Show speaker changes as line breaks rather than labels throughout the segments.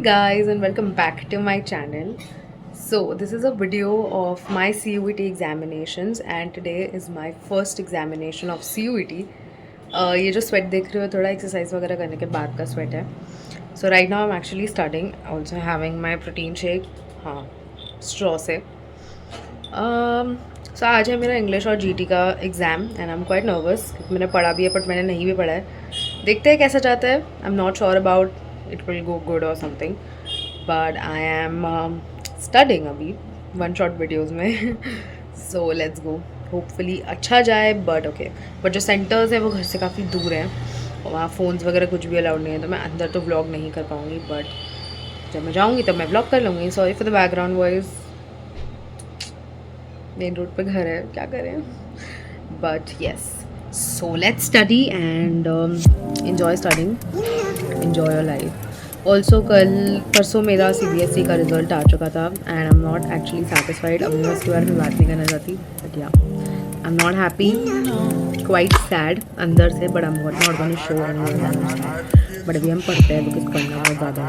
guys, and welcome back to my channel. So this is a video of my CUET examinations and today is my first examination of CUET. ये जो sweat देख रहे हो थोड़ा exercise वगैरह करने के बाद का sweat है. So right now I'm actually studying, also having my protein shake, हाँ straw से. So आज है मेरा इंग्लिश और जीटी का exam and I am quite nervous क्योंकि मैंने पढ़ा भी है बट मैंने नहीं भी पढ़ा है. देखते हैं कैसा जाता है. I am not sure about it will go good और something but I am studying अभी वन शॉट वीडियोज़ में. So let's go. होपफुली अच्छा जाए बट ओके. बट जो सेंटर्स हैं वो घर से काफ़ी दूर हैं और वहाँ फ़ोन्स वगैरह कुछ भी अलाउड नहीं है तो मैं अंदर तो व्लॉग नहीं कर पाऊँगी बट जब मैं जाऊँगी तब मैं व्लॉग कर लूँगी. Sorry for the background voice. Main road पे घर है क्या करें but yes. So let's study and enjoy studying. Enjoy your life. Also कल परसों मेरा CBSE का रिजल्ट आ चुका था and I am not actually satisfied. अब मैं उसके बारे में बात नहीं करना चाहती बट या आई am not happy. Quite sad अंदर से but I am not gonna show any. But अभी हम पढ़ते हैं बिकॉज पढ़ना बहुत ज़्यादा.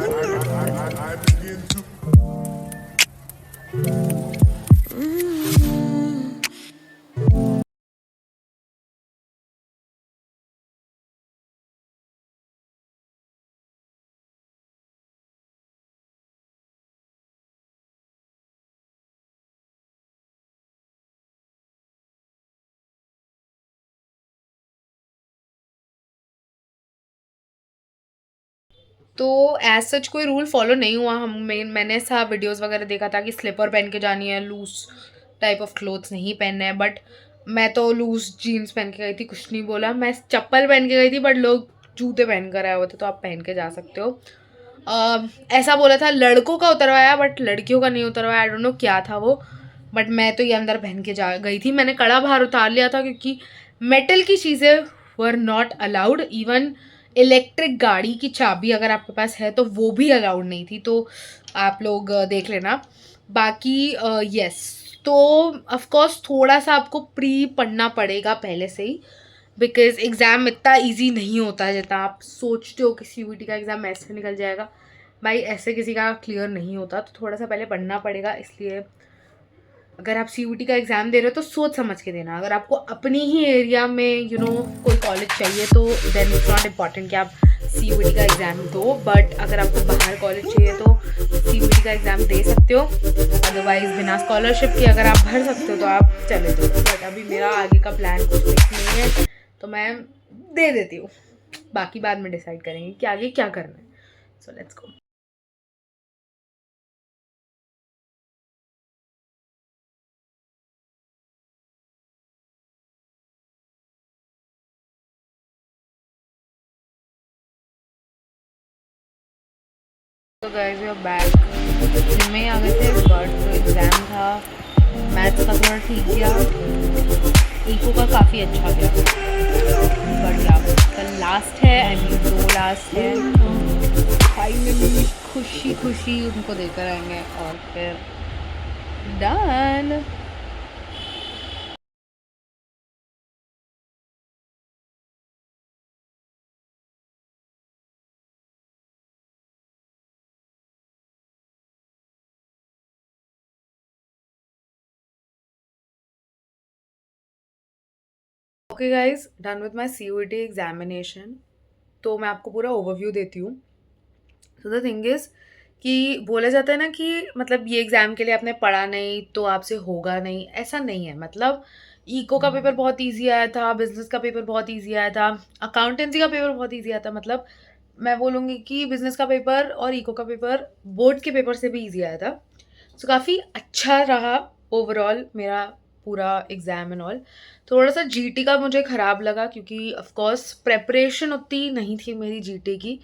तो एज सच कोई रूल फॉलो नहीं हुआ. मैंने सा वीडियोस वगैरह देखा था कि स्लीपर पहन के जानी है, लूज टाइप ऑफ क्लोथ्स नहीं पहनने हैं. बट मैं तो लूज जीन्स पहन के गई थी, कुछ नहीं बोला. मैं चप्पल पहन के गई थी बट लोग जूते पहन कर आए हुए थे तो आप पहन के जा सकते हो. ऐसा बोला था लड़कों का उतरवाया बट लड़कियों का नहीं उतरवाया. आई डोंट नो क्या था वो बट मैं तो ये अंदर पहन के जा गई थी. मैंने कड़ा बाहर उतार लिया था क्योंकि मेटल की चीज़ें were not allowed. Even electric गाड़ी की चाबी अगर आपके पास है तो वो भी अलाउड नहीं थी. तो आप लोग देख लेना. बाकी यस तो ऑफकोर्स थोड़ा सा आपको प्री पढ़ना पड़ेगा पहले से ही बिकॉज एग्ज़ाम इतना इजी नहीं होता है जितना आप सोचते हो कि CUET का एग्ज़ाम ऐसे निकल जाएगा. भाई ऐसे किसी का क्लियर नहीं होता तो थोड़ा सा पहले पढ़ना पड़ेगा. इसलिए अगर आप CUET का एग्ज़ाम दे रहे हो तो सोच समझ के देना. अगर आपको अपनी ही एरिया में कोई कॉलेज चाहिए तो देन इट्स नॉट इम्पॉर्टेंट कि आप CUET का एग्ज़ाम दो. बट अगर आपको बाहर कॉलेज चाहिए तो CUET का एग्ज़ाम दे सकते हो. अदरवाइज़ बिना स्कॉलरशिप के अगर आप भर सकते हो तो आप चले जाओ. बट अभी मेरा आगे का प्लान कुछ फिक्स नहीं है तो मैं दे देती हूँ. बाकी बाद में डिसाइड करेंगे कि आगे क्या करना है. So let's go. तो guys we are back. Gym में ही आ गए थे बट जो एग्ज़ाम था मैथ्स का थोड़ा ठीक गया, इको का काफ़ी अच्छा गया. बढ़िया. कल लास्ट है आई मीन 2 लास्ट है. फाइनली खुशी खुशी उनको देकर आएंगे और फिर done. Okay guys, done with my CUET examination. तो मैं आपको पूरा ओवरव्यू देती हूँ. तो द थिंग इज़ कि बोला जाता है ना कि मतलब ये एग्ज़ाम के लिए आपने पढ़ा नहीं तो आपसे होगा नहीं. ऐसा नहीं है. मतलब इको का पेपर बहुत इजी आया था, बिजनेस का पेपर बहुत इजी आया था, अकाउंटेंसी का पेपर बहुत इजी आया था. मतलब मैं बोलूँगी कि बिजनेस का पेपर और इको का पेपर बोर्ड के पेपर से भी इजी आया था. सो काफ़ी अच्छा रहा ओवरऑल मेरा पूरा एग्ज़ाम एंड ऑल. थोड़ा सा जीटी का मुझे ख़राब लगा क्योंकि ऑफ कोर्स प्रेपरेशन उतनी नहीं थी मेरी जीटी की.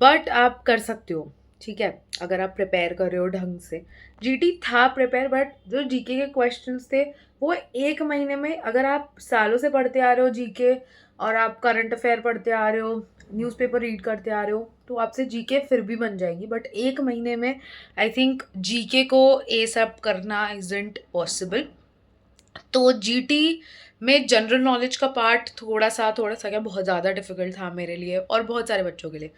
बट आप कर सकते हो, ठीक है, अगर आप प्रिपेयर कर रहे हो ढंग से. जीटी था प्रिपेयर बट जो जीके के क्वेश्चंस थे वो 1 महीने में, अगर आप सालों से पढ़ते आ रहे हो जीके और आप करंट अफेयर पढ़ते आ रहे हो, न्यूज़पेपर रीड करते आ रहे हो तो आपसे जीके फिर भी बन जाएगी. बट 1 महीने में आई थिंक जीके को ए सब करना इजंट पॉसिबल. तो जीटी में जनरल नॉलेज का पार्ट थोड़ा सा क्या बहुत ज़्यादा डिफिकल्ट था मेरे लिए और बहुत सारे बच्चों के लिए।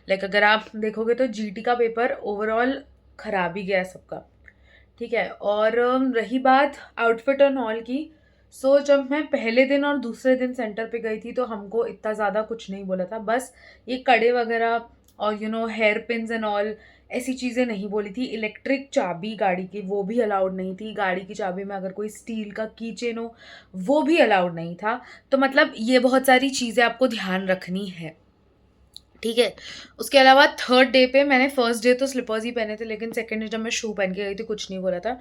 लाइक अगर आप देखोगे तो जीटी का पेपर ओवरऑल खराब ही गया है सबका, ठीक है। और रही बात आउटफिट एंड ऑल की, सो जब मैं पहले दिन और दूसरे दिन सेंटर पे गई थी तो हमको इतना ज़्यादा कुछ नहीं बोला था, बस ये कड़े वगैरह और हेयर पिन्स एंड ऑल ऐसी चीज़ें नहीं बोली थी। इलेक्ट्रिक चाबी गाड़ी की वो भी अलाउड नहीं थी, गाड़ी की चाबी में अगर कोई स्टील का की चेन हो वो भी अलाउड नहीं था। तो मतलब ये बहुत सारी चीज़ें आपको ध्यान रखनी है, ठीक है। उसके अलावा थर्ड डे पे मैंने फर्स्ट डे तो स्लीपर्स ही पहने थे, लेकिन सेकंड डे जब मैं शू पहन के गई थी कुछ नहीं बोला था,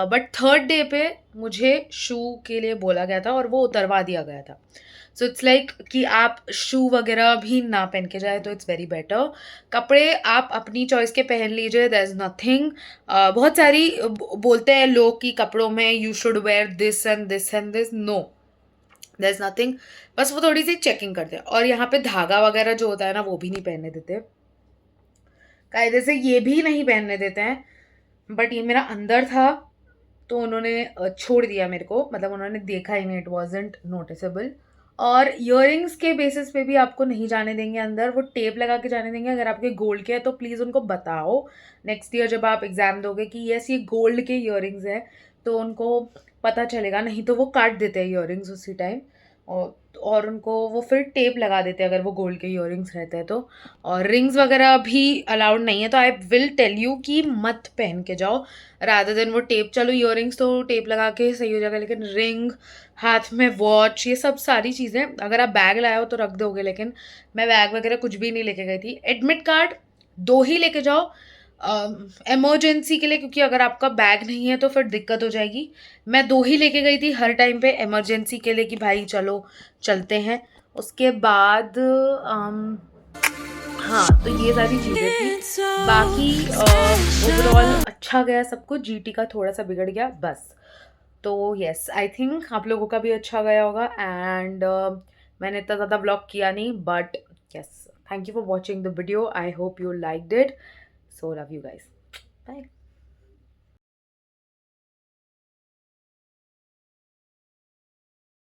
बट थर्ड डे पे मुझे शू के लिए बोला गया था और वो उतरवा दिया गया था। सो इट्स लाइक कि आप शू वगैरह भी ना पहन के जाए तो इट्स वेरी बेटर। कपड़े आप अपनी चॉइस के पहन लीजिए, देयर इज नथिंग। बहुत सारी बोलते हैं लोग कि कपड़ों में you should wear this and this and this, no there is nothing. बस वो थोड़ी सी चेकिंग करते हैं। और यहाँ पे धागा वगैरह जो होता है ना वो भी नहीं पहनने देते, कायदे से ये भी नहीं पहनने देते हैं। बट ये मेरा अंदर था तो उन्होंने छोड़ दिया मेरे को, मतलब उन्होंने देखा ही नहीं, इट वॉजेंट नोटिसेबल। और इयररिंग्स के बेसिस पे भी आपको नहीं जाने देंगे अंदर, वो टेप लगा के जाने देंगे। अगर आपके गोल्ड के हैं तो प्लीज़ उनको बताओ नेक्स्ट ईयर जब आप एग्ज़ाम दोगे कि यस ये गोल्ड के इयररिंग्स हैं, तो उनको पता चलेगा। नहीं तो वो काट देते हैं इयररिंग्स उसी टाइम, और उनको वो फिर टेप लगा देते हैं अगर वो गोल्ड के इयररिंग्स रहते हैं तो। और रिंग्स वगैरह भी अलाउड नहीं है, तो आई विल टेल यू कि मत पहन के जाओ रादर देन वो टेप। चलो इयररिंग्स तो टेप लगा के सही हो जाएगा, लेकिन रिंग, हाथ में वॉच, ये सब सारी चीज़ें अगर आप बैग लाए हो तो रख दोगे, लेकिन मैं बैग वगैरह कुछ भी नहीं लेके गई थी। एडमिट कार्ड 2 ही लेके जाओ इमरजेंसी के लिए, क्योंकि अगर आपका बैग नहीं है तो फिर दिक्कत हो जाएगी। मैं 2 ही लेके गई थी हर टाइम पे इमरजेंसी के लिए कि भाई चलो चलते हैं। उसके बाद हाँ, तो ये सारी चीज़ें थी। बाकी ओवरऑल अच्छा गया सब कुछ, जीटी का थोड़ा सा बिगड़ गया बस। तो यस, आई थिंक आप लोगों का भी अच्छा गया होगा। एंड मैंने इतना ज़्यादा ब्लॉग किया नहीं, but yes, thank you for watching the video, I hope you liked it. So love you guys, bye.